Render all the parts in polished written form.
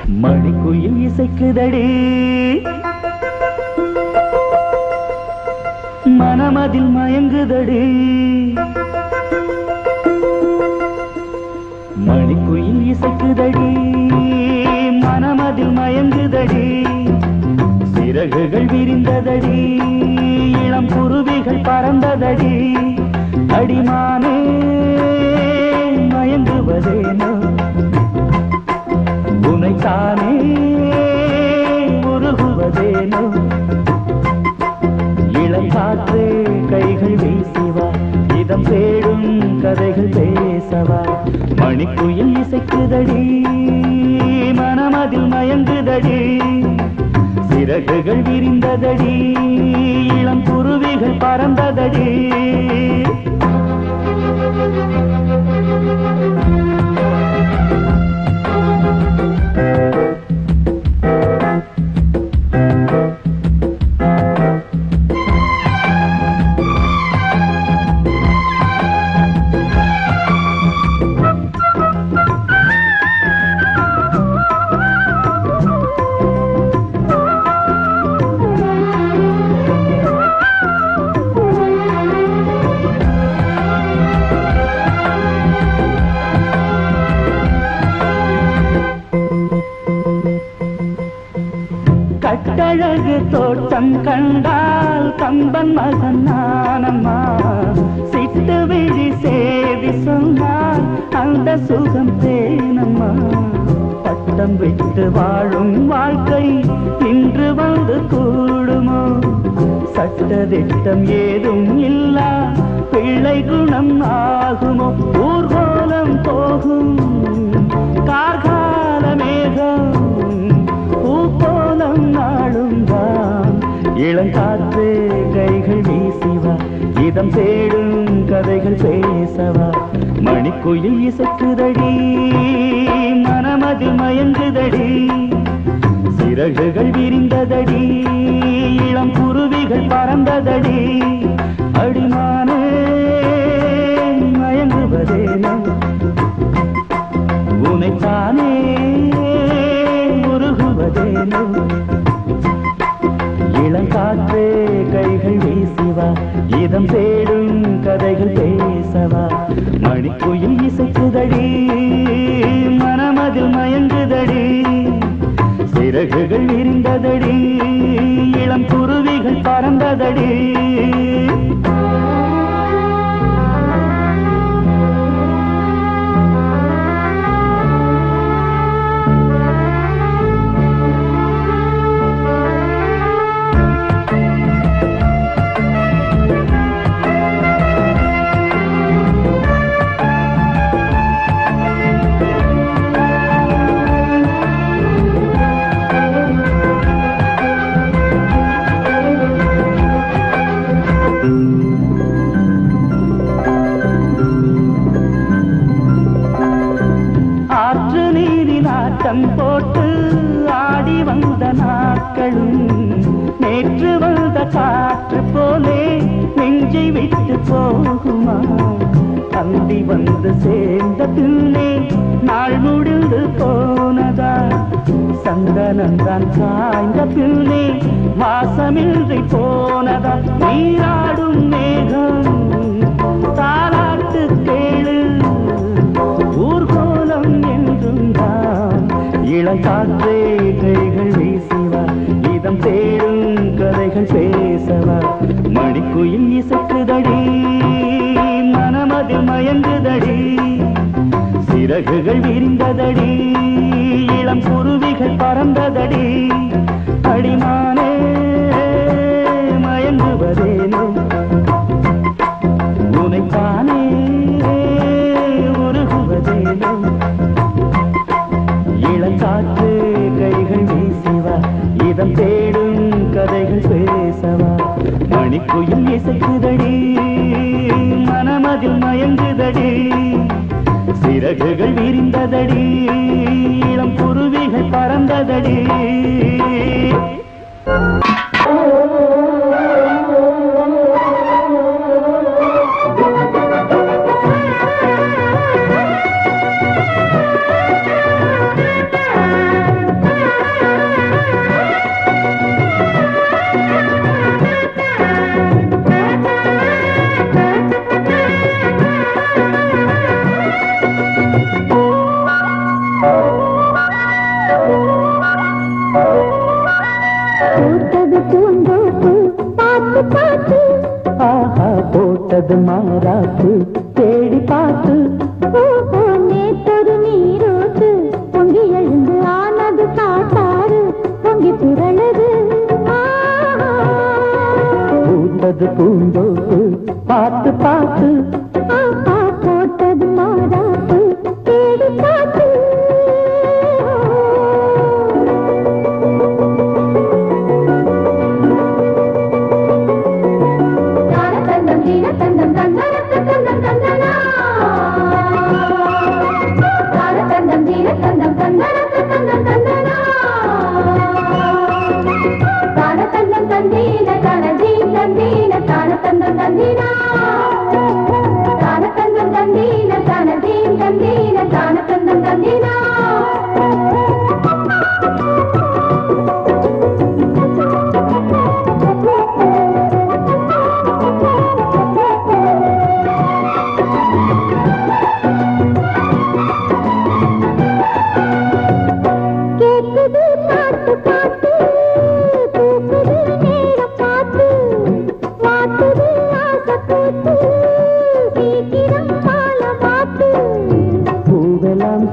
மணிக்குயில் இசைக்குதடி மனமதில் மயங்குதடி மணிக்குயில் இசைக்குதடி மனமதில் மயங்குதடி சிறகுகள் விரிந்ததடி இளம் குருவிகள் பறந்ததடி அடிமானே மயங்குவதேனோ உனைத்தானே உருகுவதேனோ இளங்காற்றே கைகள் வீசிவா இதம் தேடும் கதைகள் பேசவா மணிக்குயில் இசைக்குதடி மனமதில் மயங்குதடி சிறகுகள் விரிந்ததடி இளம் குருவிகள் பறந்ததடி கட்டழகு தோட்டம் கண்டால் கம்பன் மகன் நானம்மா சிட்டு விழி சேதி சொன்னால் அந்த சுகம் தேனம்மா பட்டம் விட்டு வாழும் வாழ்க்கை இன்று வந்து கூடுமோ சட்டதிட்டம் ஏதும் இல்லா பிள்ளை குணம் ஆகுமோ ஊர்கோலம் போகும் கார்கால மேகம் பூப்போலம் நாளும் தான் இளங்காற்றே கைகள் வீசிவா இதம் தேடும் கதைகள் பேசவா மணிக்குயில் இசைக்குதடி மனமதில் மயங்குதடி சிறகுகள் விரிந்ததடி இளம் குருவிகள் பறந்ததடி அடிமானே மயங்குவதேனோ உனைத்தானே உருகுவதேனோ இளங்காற்றே கைகள் வீசிவா இதம் தேடும் கதைகள் பேசவா மணிக்குயில் இசைக்குதடி மனமதில் மயங்குதடி சிறகுகள் விரிந்ததடி இளம் குருவிகள் பறந்ததடி போட்டு ஆடி வந்த நாட்களும் நேற்று வந்த காற்று போலே நெஞ்சை விட்டு போகுமா அந்தி வந்து சேர்ந்த பின்னே நாள் முடிந்து போனதா சந்தனந்தான் சாய்ந்த பின்னே வாசமின்றி போனதா நீராடும் மேகம் தாலாட்டு கேளு ஊர்கோலம் என்றும் இளங்காற்றே கைகள் வீசிவா இதம் தேடும் கதைகள் பேசவா மணிக்குயில் இசைக்குதடி மனமதில் மயங்குதடி சிறகுகள் விரிந்ததடி இளம் குருவிகள் பறந்ததடி அடிமானே மயங்குவதேனோ உனைத்தானே உருகுவதேனோ இளங்காற்று கைகள் வீசிவா இதம் தேடும் கதைகள் பேசவா மணிக்குயில் இசைக்குதடி மனமதில் மயங்குதடி சிறகுகள் விரிந்ததடி இளம் குருவிகள் பறந்ததடி போட்டது மாறாப்பு தேடி பார்த்து நேத்தொரு நீரோட்டு பொங்கி எழுந்து ஆனது காட்டாறு பொங்கி புரளது பூத்தது பூந்தோப்பு பார்த்து பார்த்து போட்டது மாறாப்பு தேடி பார்த்து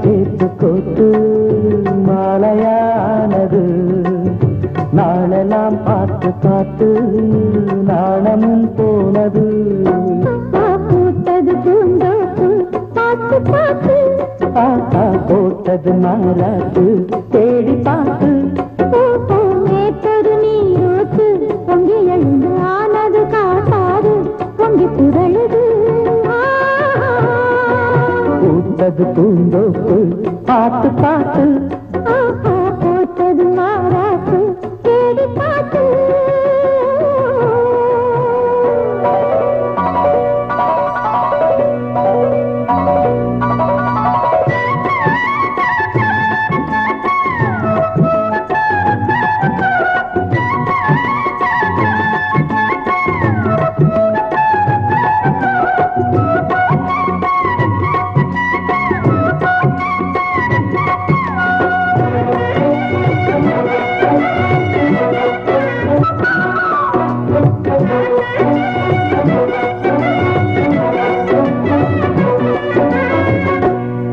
சேர்த்து கொத்து மாலையானது நாளெல்லாம் பார்த்து பார்த்து நாணமும் போனது பூத்தது பூந்தோப்பு பார்த்து பார்த்து போட்டது மாறாப்பு தேடி பார்த்து நேத்தொரு நீரோட்டு பொங்கி எழுந்து ஆனது காட்டாறு பொங்கி புரளுது பூத்தது பூந்தோப்பு பார்த்து பார்த்து போட்டது மாறாப்பு தேடி பார்த்து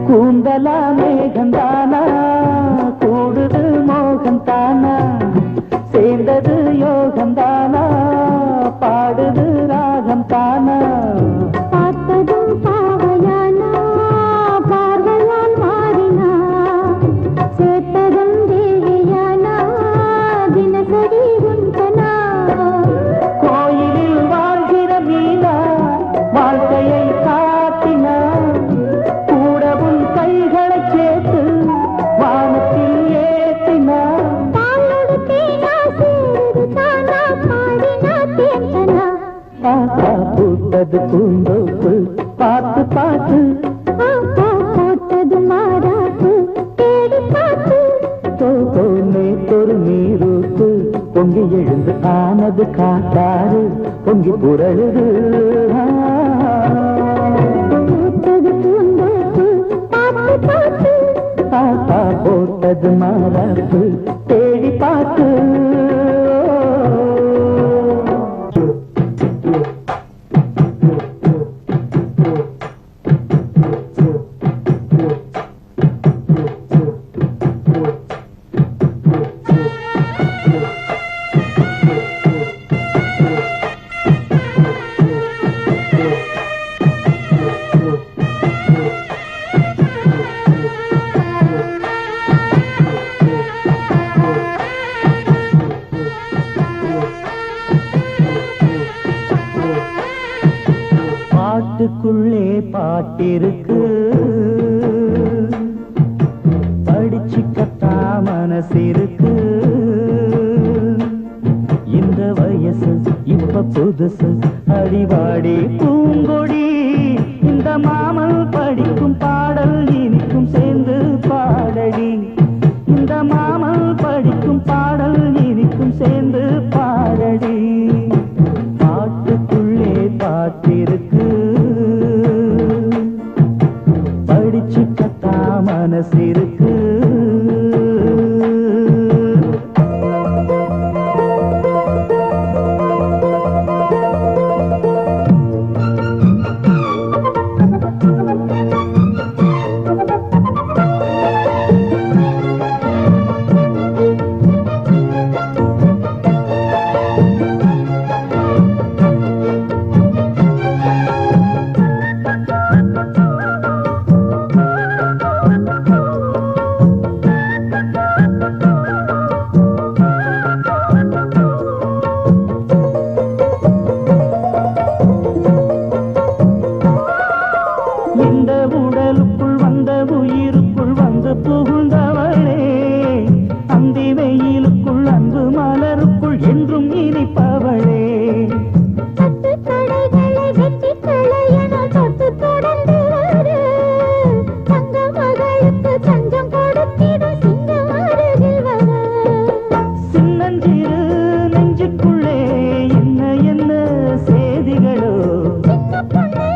கூந்தலா மேகந்தானா கூடுது மோகந்தானா சேர்ந்தது யோகந்தானா பாடுது ராகம் தானா பார்த்ததும் பாவையானா பார்வையால் மாறினா சேர்த்ததும் தேவியானா தினசரி உந்தனா கோயிலில் வாழ்கிற மீனா வாழ்க்கையை காட்டினா கூடவும் கைகளை சேர்த்து வானத்தில் ஏற்றினா பாலோடு தேனா சேருது தானா பாடினா தேந்தனா பூத்தது பூந்தோப்பு பார்த்து பார்த்து போட்டது மாறாப்பு தேடி பார்த்து நேத்தொரு நீரூத்து பொங்கி எழுந்து ஆனது காட்டாறு பொங்கி புரழுது பூத்தது பூந்தோப்பு பார்த்து பார்த்து போட்டது மாறாப்பு தேடி பார்த்து பாட்டுக்குள்ளே பாட்டிருக்கு படிச்சுக்கத்தா மனசிருக்கு இந்த வயசு இப்ப புதுசு அடிவாடி பூங்கொடி இந்த மாமல் படிக்கும் பாடல் இனிக்கும் சேர்ந்து பாடடி இந்த மாமல் படிக்கும் பாடல் இனிக்கும் சேர்ந்து பாடடி பாட்டுக்குள்ளே பாட்டிருக்கு படிச்சுக்கத்தா மனசிருக்கு என்றும் இனிப்பவளே. தட்டு தடைகளை வெற்றி களையன தொட்டு தொடர்ந்து வரு தங்க மகளுக்கு தஞ்சம் கொடுத்திடும் சிங்கம் அருகில் வர. சின்னஞ்சிறு நெஞ்சுக்குள்ளே என்ன என்ன செய்திகளோ. சின்ன பொண்ணு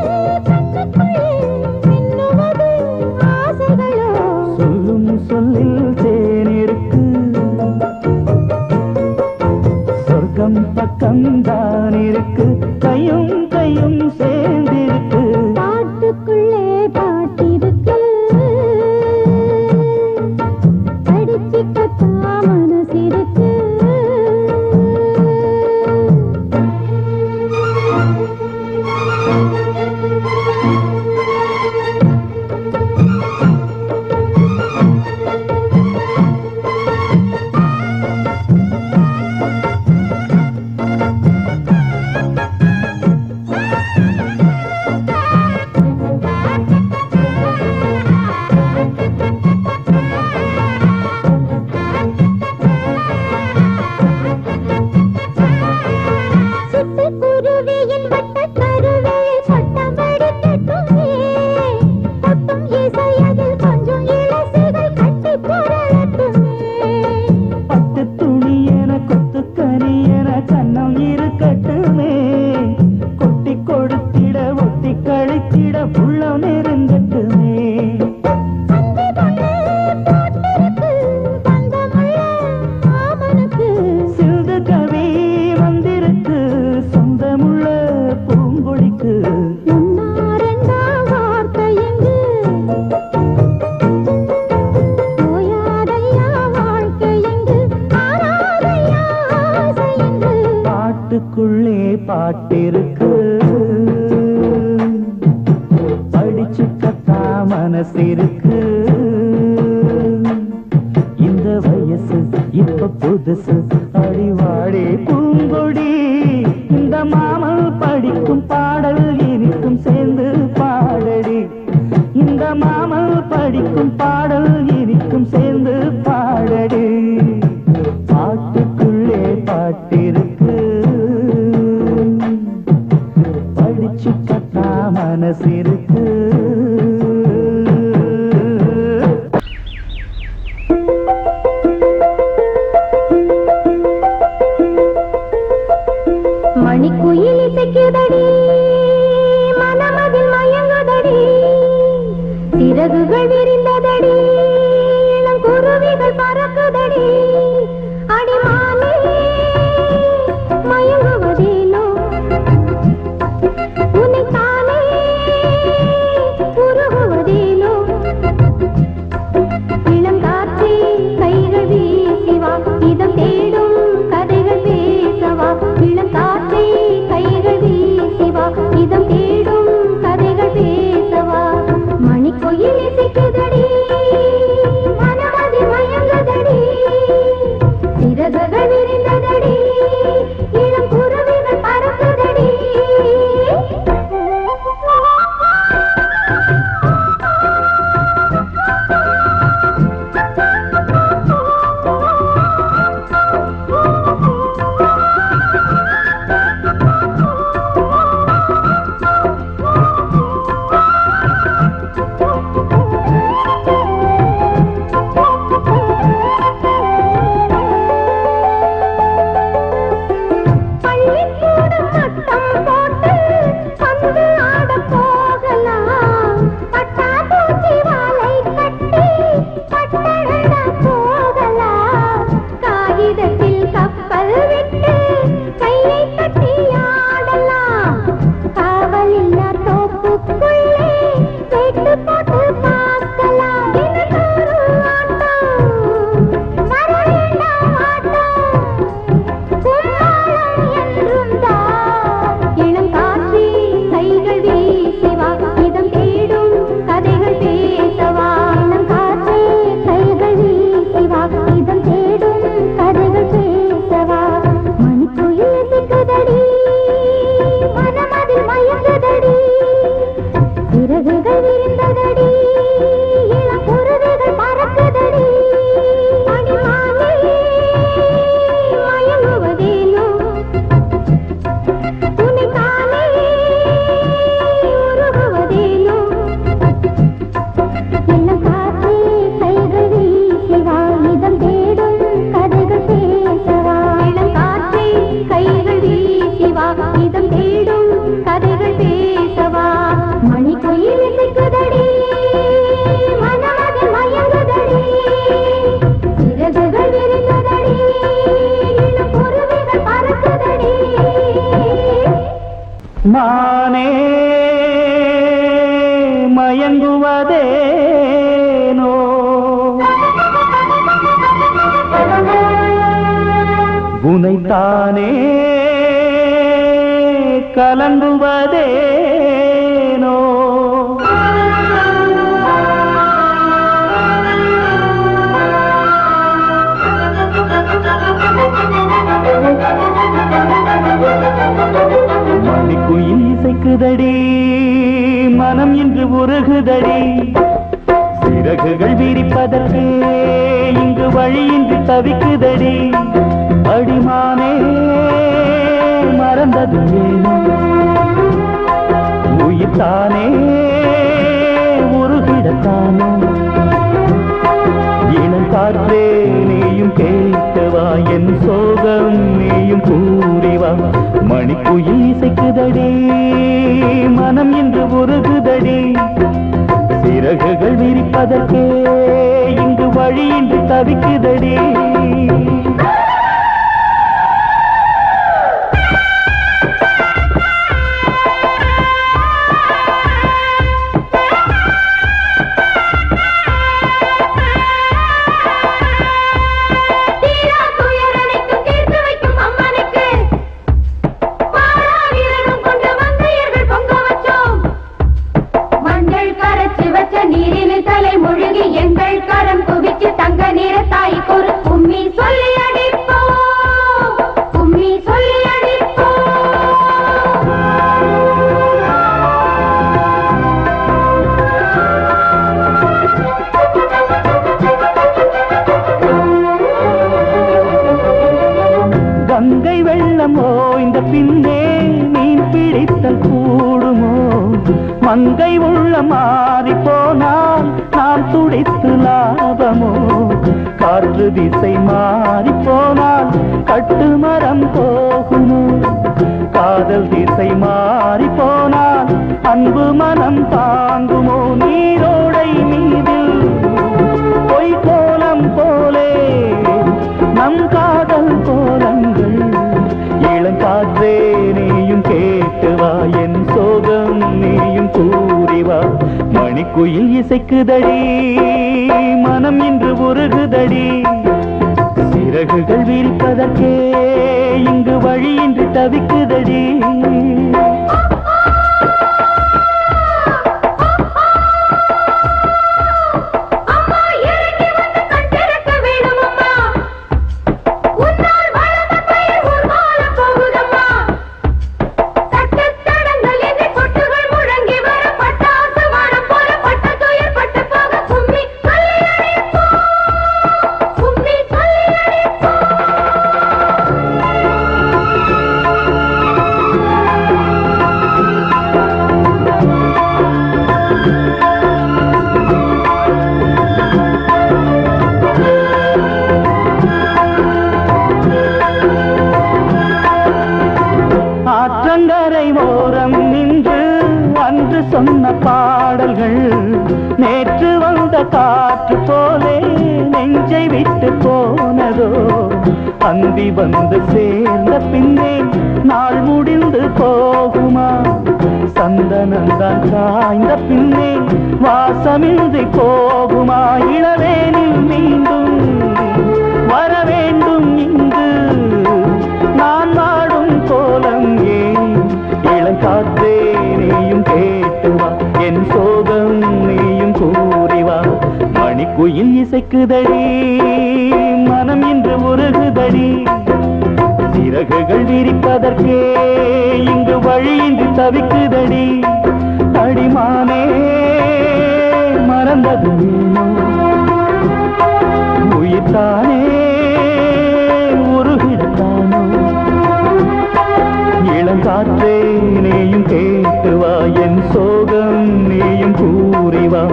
கண்ணுக்குள்ளே மின்னுவது ஆசைகளோ. சொல்லும் சொல்லில் தேனிருக்கு, சொர்க்கம் பக்கம்தான் இருக்கு, கையும் கையும் சேர்ந்திருக்கு. பாட்டுக்குள்ளே பாட்டிருக்கு, படிச்சுக்கத்தா மனசிருக்கு. சிட்டுக்குருவியின் வட்டக்கருவே சட்டம் வெடிக்கட்டுமே. கொட்டும் இசையதில் கொஞ்சம் இளசைகள் கட்டிப் புரளட்டுமே. பட்டு துணி என கொத்துக்கனி என கண்ணம் இருக்கட்டுமே. கொட்டி கொடுத்திட ஒட்டி கழித்திட புள்ளம் நெருங்கட்டுமே. அந்தி பொண்ணு போட்டிருக்கு தங்கமுள்ள மாமனுக்கு. சிந்து கவி வந்திருக்கு சொந்தமுள்ள பூங்கொடிக்கு. ஒன்னா ரெண்டா வார்த்தை எங்கு ஓயாதையா வாழ்க்கை எங்கு ஆராதையா ஆசை எங்கு. பாட்டுக்குள்ளே பாட்டிருக்கு, படிச்சுக்கத்தா மனசிருக்கு. இந்த வயசு இப்ப புதுசு, அடிவாடி பூங்கொடி. இந்த மாமல் படிக்கும் பாடல் இனிக்கும் சேர்ந்து பாடடி. இந்த மாமல் படிக்கும் பாடல் இனிக்கும் சேர்ந்து பாடடி. பாட்டுக்குள்ளே பாட்டிருக்கு, படிச்சுக்கத்தா மனசிருக்கு. மணிக்குயில் இசைக்குதடி மனமதில் மயங்குதடி சிறகுகள் விரிந்ததடி மானே மயங்குவதேனோ உனைத்தானே கலங்குவதேனோ மணிக்குயில் இசைக்குதடி மனம் இன்று உருகுதடி சிறகுகள் விரிப்பதற்கு இங்கு வழியின்றி தவிக்குதடி அடிமானே மறந்தது ஏனோ உயிர்த்தானே உருகிடத்தானோ இனம் காற்றே நீயும் கேட்கவா என் சோகம் நீயும் கூறிவா மணிக்குயில் இசைக்குதடி மனம் இன்று உருகுதடி சிறகுகள் விரிப்பதற்கே இங்கு வழியின்றி தவிக்குதடி கங்கை வெள்ளம் ஓய்ந்த பின்னே மீன் பிடித்தல் கூடுமோ மங்கை உள்ள மாறி போனால் நாம் துடித்து லாபமோ காற்று திசை மாறி போனால் கட்டுமரம் போகுமோ காதல் திசை மாறி போனால் அன்பு மனம் தாங்குமோ நீரோடை மீதில் பொய் கோலம் போலே நம் காதல் கோலங்கள் இளங்காற்றே நீயும் கேட்டுவா என் சோகம் நீயும் கூறிவா மணிக்குயில் இசைக்குதடி மனம் இன்று உருகுதடி சிறகுகள் விரிப்பதற்கே இங்கு வழியின்றி தவிக்குதடி ஆற்றங்கரை ஓரம் நின்று அன்று சொன்ன பாடல்கள் நேற்று வந்த காற்று போலே நெஞ்சை விட்டு போனதோ அந்தி வந்து சேர்ந்த பின்னே நாள் முடிந்து போகுமா சந்தனந்தான் காய்ந்த பின்னே வாசமின்றி போகுமா இளவேனில் மீண்டும் வர வேண்டும் இங்கு நான் வாடும் கோலம் ஏன் இளங்காற்றே நீயும் கேட்டுவா என் சோகம் நீயும் கூறிவா மணிக்குயில் இசைக்குதடி மனம் இன்று உருகுதடி சிறகுகள் விரிப்பதற்கே இங்கு வழியின்றி தவிக்குதடி அடிமானே மறந்தது உயிர்த்தானே உருகிடத்தானோ இளங்காற்றே நீயும் கேட்டுவா என் சோகம் நீயும் கூறிவா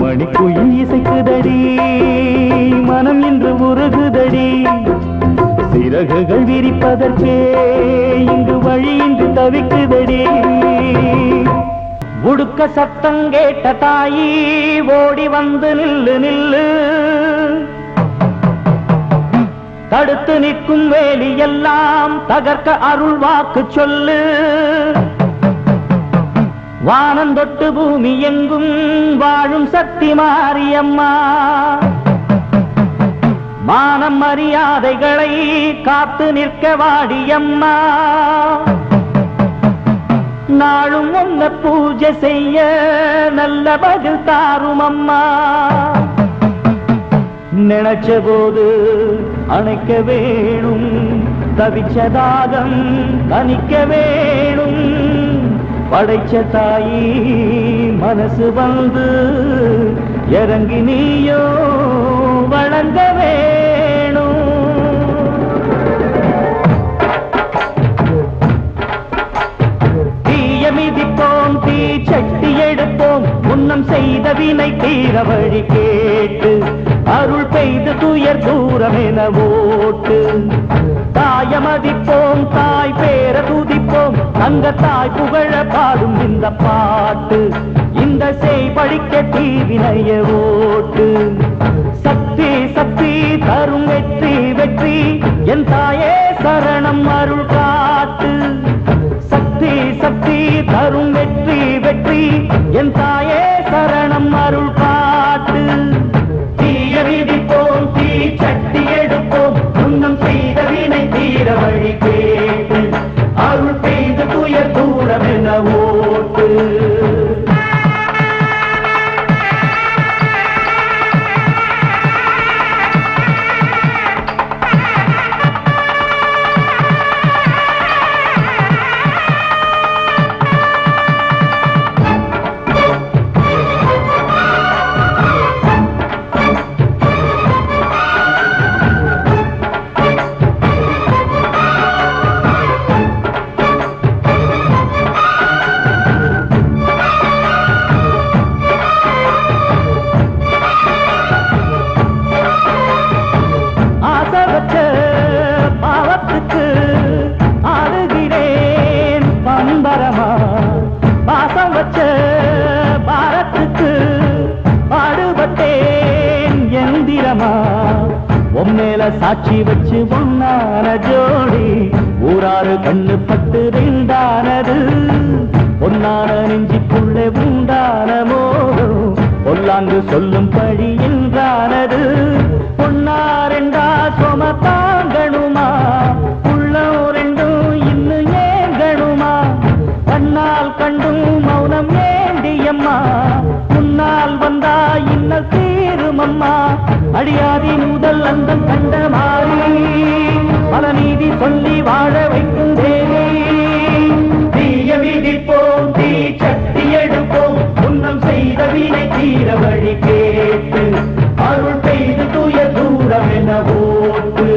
மணிக்குயில் இசைக்குதடி மனம் இன்று உருகுதடி சிறகுகள் விரிப்பதற்கே இங்கு வழியின்றி தவிக்குதடி உடுக்க சத்தம் கேட்ட தாயி ஓடி வந்து நில்லு நில்லு தடுத்து நிற்கும் வேலி எல்லாம் தகர்க்க அருள் வாக்கு சொல்லு வானந்தொட்டு பூமி எங்கும் வாழும் சக்தி மாரியம்மா, மானம் மரியாதைகளை காத்து நிற்க வாடியம்மா, நாளும் உன்ன பூஜை செய்ய நல்ல பதில் தாரும் அம்மா, நினைச்ச போது அணைக்க வேணும், தவிச்ச தாகம் தணிக்க வேணும், படைச்ச தாயி மனசு வந்து இறங்கி நீயோ வழங்க வேணும். தீய மிதிப்போம் தீ சட்டி எடுப்போம், முன்னம் செய்த வினை தீர வழி கேட்டு அருள் பெய்து துயர் தூரம் என ஓட்டு. தாயமதிப்போம் தாய் பேர துதிப்போம், தங்க தாய் புகழ பாடும் இந்த பாட்டு, இந்த செய் படிக்க தீவினைய ஓட்டு. சக்தி சக்தி தரும் வெற்றி வெற்றி, என் தாயே சரணம் அருள் காட்டு. சக்தி சக்தி தரும் வெற்றி வெற்றி, என் தாயே சரணம் அருள் காட்டு. தீய மிதிப்போம் தீ சட்டி எடுப்போம், முன்னம் செய்த வினை தீர வழி கேட்டு அருள் பெய்து துயர் தூரம் என ஓட்டு. பாவத்துக்கு ஆடுகிறேன் பம்பரமா, பாசம் வச்ச பாரத்துக்கு பாடுபட்டேன் எந்திரமா, உம்மேல சாட்சி வச்சு ஒன்னான ஜோடி ஊராறு கண்ணு பட்டு ரெண்டானது, பொன்னான நெஞ்சிக்குள்ளே உண்டான மோகம் பொல்லாங்கு சொல்லும் பழி என்றானது. பொன்னா ரெண்டா சொம தாங்கணுமா, உள்ளம் ரெண்டும் இன்னும் ஏங்கணுமா, கண்ணால் கண்டும் மௌனம் ஏண்டியம்மா, முன்னால் வந்தா இன்னல் தீருமம்மா, அடியாதி முதல் அந்த கண்ட மாறி பல நீதி சொல்லி வாழ வைக்கும் தேவி. தீய மிதிப்போம் தீ சட்டி எடுப்போம், முன்னம் செய்த வினை தீர வழி கேட்டு அருள் பெய்து துயர் தூரம் என ஓட்டு.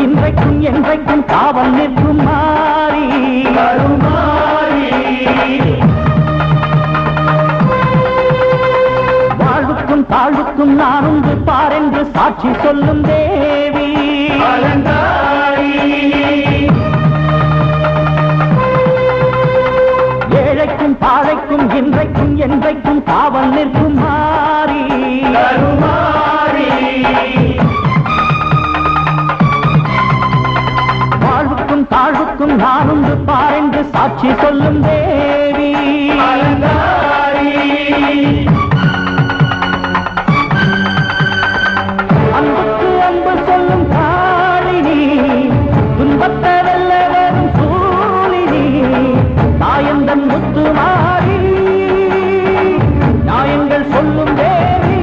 இன்றைக்கும் என்றைக்கும் காவல் நிற்கும் மாறி கருமாறி, வாழ்வுக்கும் தாழ்வுக்கும் நான் உண்டு பாரென்று சாட்சி சொல்லும் தேவி அலங்காரி. ஏழைக்கும் பாழைக்கும் இன்றைக்கும் என்றைக்கும் காவல் நிற்கும் மாறி கருமாறி. தாழ்வுக்கும் நான் உண்டு பாரென்று சாட்சி சொல்லும் தேவி அலங்காரி. அன்புக்கு அன்பு சொல்லும் காளினி, துன்பத்தை வெல்ல வரும் சூழினி, தாயந்தன் முத்து மாறி நியாயங்கள் சொல்லும் தேவி,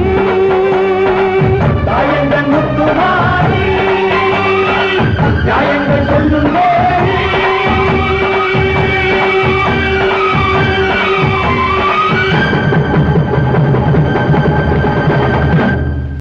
தாயந்தன் முத்து மாறி நியாயங்கள் சொல்லும்